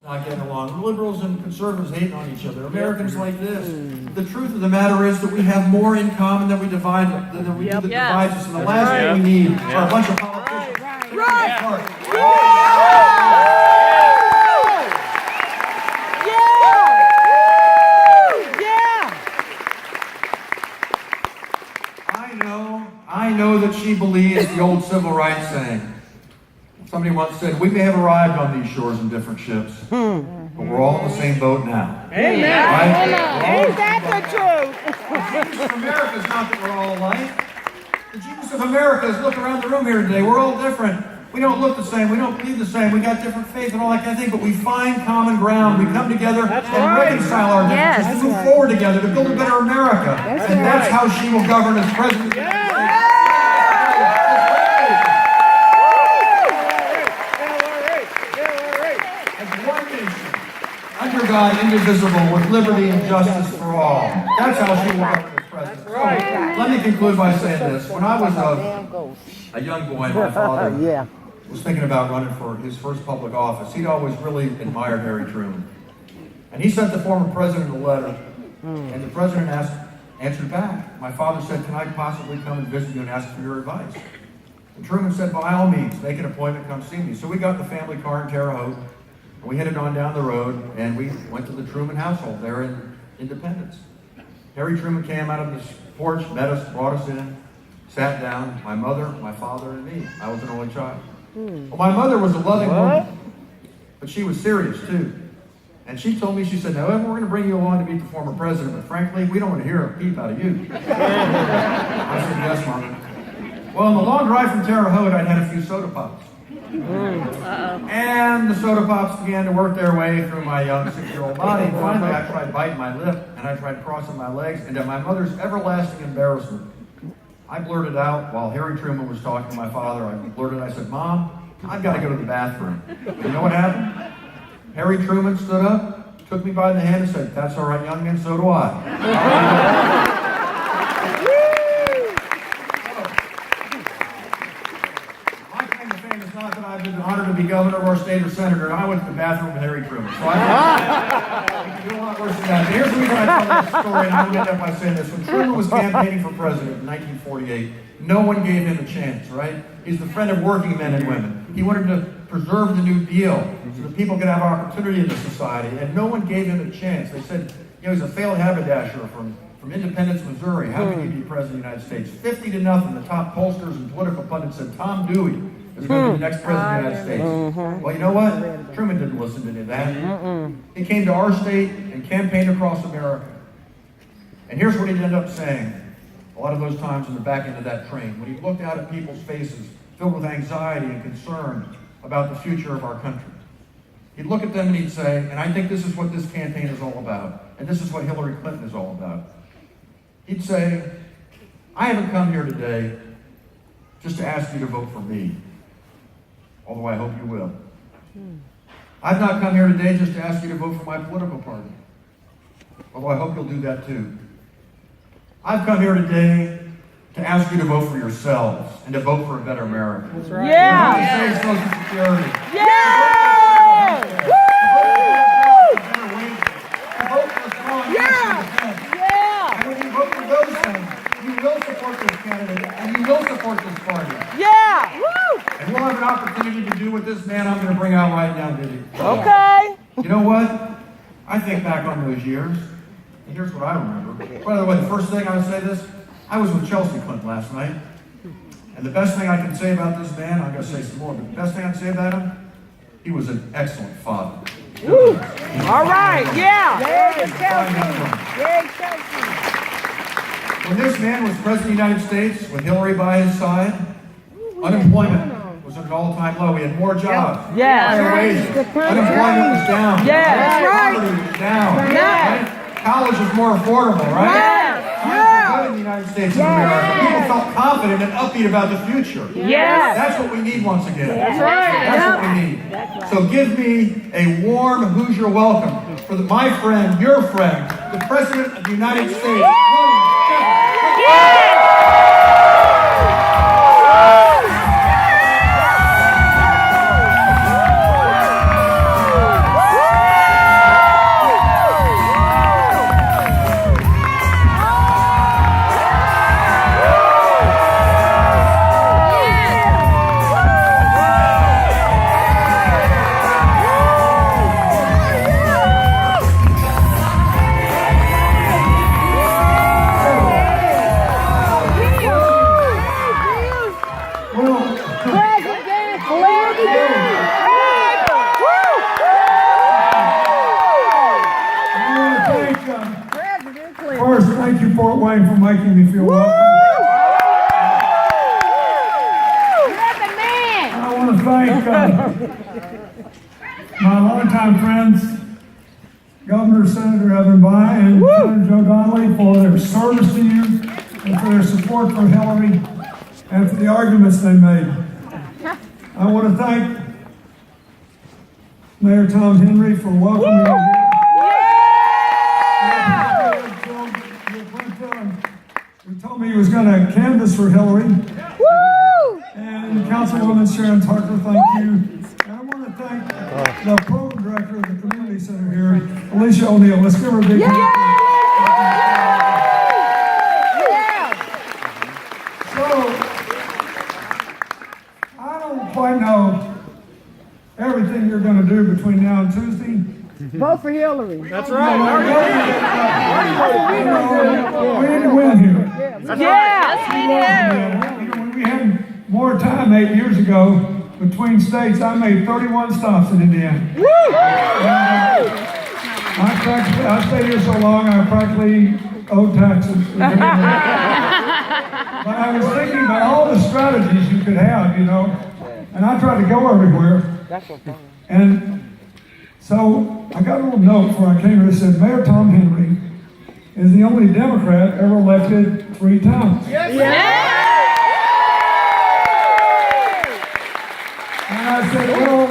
not getting along. Liberals and conservatives hating on each other. Americans like this. The truth of the matter is that we have more in common than we divide than we do that divides us. And the last thing we need are a bunch of politicians. I know that she believes the old civil rights saying. Somebody once said, we may have arrived on these shores in different ships, but we're all in the same boat now. Amen. Right? Ain't that the truth? The genius of America is not that we're all alike. The genius of America is look around the room here today. We're all different. We don't look the same. We don't believe the same. We got different faith and all that kind of thing, but we find common ground. We come together and reconcile our differences to move forward together to build a better America. And that's how she will govern as president. Under God, indivisible, with liberty and justice for all. That's how she will govern as president. So, let me conclude by saying this. When I was a young boy, my father was thinking about running for his first public office. He'd always really admired Harry Truman. And he sent the former president a letter, and the president answered back. My father said, can I possibly come and visit you and ask for your advice? And Truman said, by all means, make an appointment, come see me. So we got in the family car in Terre Haute. We headed on down the road, and we went to the Truman household there in Independence. Harry Truman came out of this porch, met us, brought us in, sat down, my mother, my father, and me. I was an only child. Well, my mother was a loving woman, but she was serious too. And she told me, she said, now, we're going to bring you along to meet the former president, but frankly, we don't want to hear a peep out of you. I said, yes, Mom. Well, on the long drive from Terre Haute, I'd had a few soda pops. And the soda pops began to work their way through my young 6-year-old body. And finally, I tried biting my lip, and I tried crossing my legs, and to my mother's everlasting embarrassment, I blurted out, while Harry Truman was talking to my father, I said, Mom, I've got to go to the bathroom. But you know what happened? Harry Truman stood up, took me by the hand, and said, that's all right, young man, so do I. I've been honored to be governor of our state or senator, and I went to the bathroom with Harry Truman. So I can do a lot worse than that. But here's the reason I tell this story, and I'll end up by saying this. When Truman was campaigning for president in 1948, no one gave him a chance, right? He's the friend of working men and women. He wanted to preserve the New Deal so that people could have opportunity in the society, and no one gave him a chance. They said, you know, he's a failed haberdasher from Independence, Missouri. How can he be president of the United States? 50-0, the top pollsters and political pundits said Tom Dewey is going to be the next president of the United States. Well, you know what? Truman didn't listen to any of that. He came to our state and campaigned across America. And here's what he ended up saying a lot of those times in the back end of that train, when he looked out at people's faces filled with anxiety and concern about the future of our country. He'd look at them and he'd say, and I think this is what this campaign is all about, and this is what Hillary Clinton is all about. He'd say, I haven't come here today just to ask you to vote for me, although I hope you will. I've not come here today just to ask you to vote for my political party, although I hope you'll do that too. I've come here today to ask you to vote for yourselves and to vote for a better America. That's right. Yeah. To save Social Security. Yeah. Vote for strong Yeah. And when you vote for those things, you will support this candidate and you will support this party. Yeah. Woo. And we'll have an opportunity to do what this man I'm going to bring out right now did. Okay. You know what? I think back on those years, and here's what I remember. By the way, the first thing I would say this, I was with Chelsea Clinton last night, and the best thing I can say about this man, I'm going to say some more, but the best thing I can say about him, he was an excellent father. Woo. All right, yeah. Yay, Chelsea. Yay, Chelsea. When this man was president of the United States, with Hillary by his side, unemployment was at an all-time low. We had more jobs. Yeah. Higher wages. Unemployment was down. Yeah, that's right. Poverty was down. Yeah. Right? College was more affordable, right? Yeah. Times were good in the United States of America. People felt confident and upbeat about the future. Yes. That's what we need once again. That's right. That's what we need. So give me a warm Hoosier welcome for my friend, your friend, the President of the United States, William Jefferson. Fort Wayne for making me feel welcome. You're the man. I want to thank my longtime friends, Governor Senator Evan Bayh and Senator Joe Donnelly, for their service to you and for their support for Hillary and for the arguments they made. I want to thank Mayor Tom Henry for welcoming me here. He told me he was going to canvass for Hillary. And Councilwoman Sharon Tucker, thank you. And I want to thank the program director of the community center here, Alicia O'Neill. Let's give her a big hand. So, I don't quite know everything you're going to do between now and Tuesday. Vote for Hillary. That's right. We need to win here. Yes, When we had more time 8 years ago between states, I made 31 stops in Indiana. I stayed here so long, I practically owe taxes. But I was thinking about all the strategies you could have, you know, and I tried to go everywhere. And so I got a little note before I came here that said, Mayor Tom Henry is the only Democrat ever elected 3 times. And I said, well,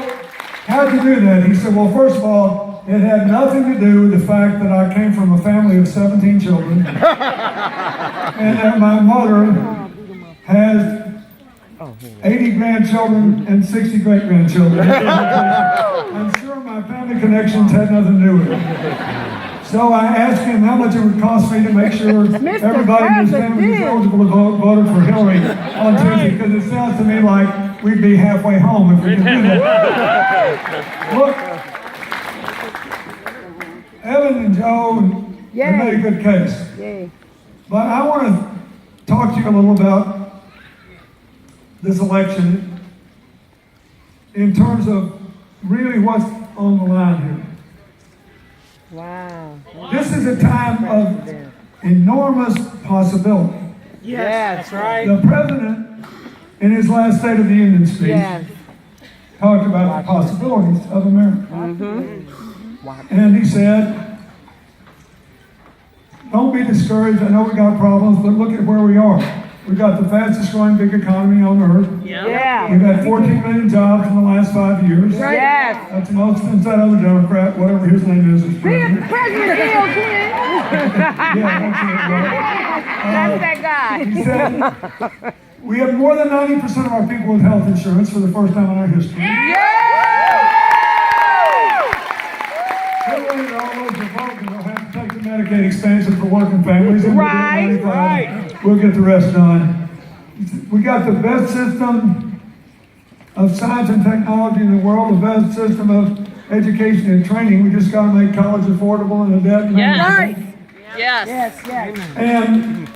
how'd you do that? He said, well, first of all, it had nothing to do with the fact that I came from a family of 17 children and that my mother has 80 grandchildren and 60 great-grandchildren. I'm sure my family connections had nothing to do with it. So I asked him how much it would cost me to make sure everybody in his family was eligible to voted for Hillary on Tuesday, because it sounds to me like we'd be halfway home if we could do that. Look, Evan and Joe they made a good case. But I want to talk to you a little about this election in terms of really what's on the line here. Wow. This is a time of enormous possibility. Yes, that's right. The president, in his last State of the Union speech, talked about the possibilities of America. And he said, don't be discouraged. I know we got problems, but look at where we are. We've got the fastest growing big economy on earth. We've had 14 million jobs in the last 5 years. That's the most since that other Democrat, whatever his name is president. President Bill Clinton. That's that guy. He said, we have more than 90% of our people with health insurance for the first time in our history. All those Republicans will have to take the Medicaid expansion for working families. And we'll get the rest done. We got the best system of science and technology in the world, the best system of education and training. We just got to make college affordable and the debt. Yes. And